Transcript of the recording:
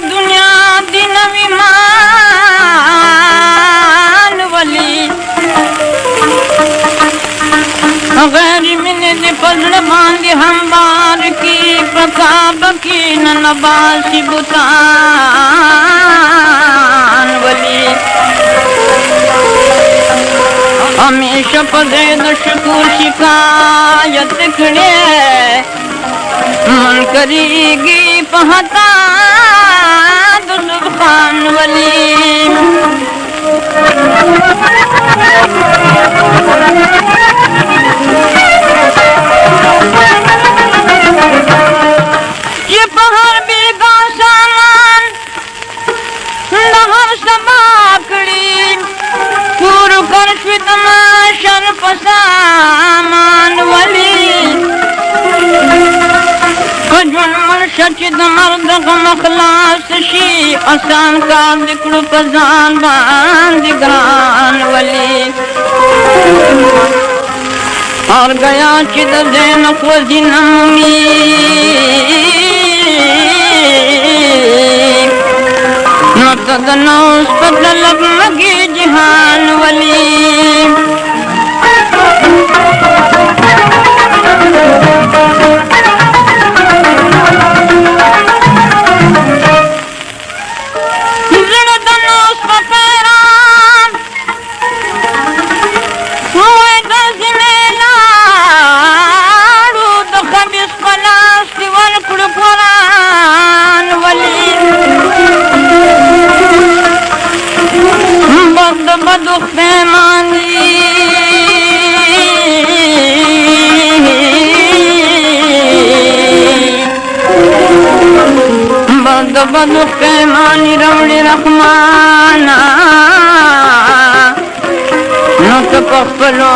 दुनिया दिन विमान वली गैर मिने दे पलड़ बांधे हम बार की प्रताप की नबासी बुतान वली हमेशा पदे दशकुर शिकायत खड़े मन करेगी पहता दुल्हन खान वली ये पहाड़ बेगा सामान नहर समाकड़ी पूर कर स्वितमा शर्फ सामान वली कजुन सचिद मर्द मखलास शी आसान का दिकड़ू पजान बांध ग्रान वली और गया चिद देन खोजी नमी न तदनौस पतलब मगी जहान वली बदुख पैमानी बदुख पैमानी रवड़ी रखमाना न तो पपलो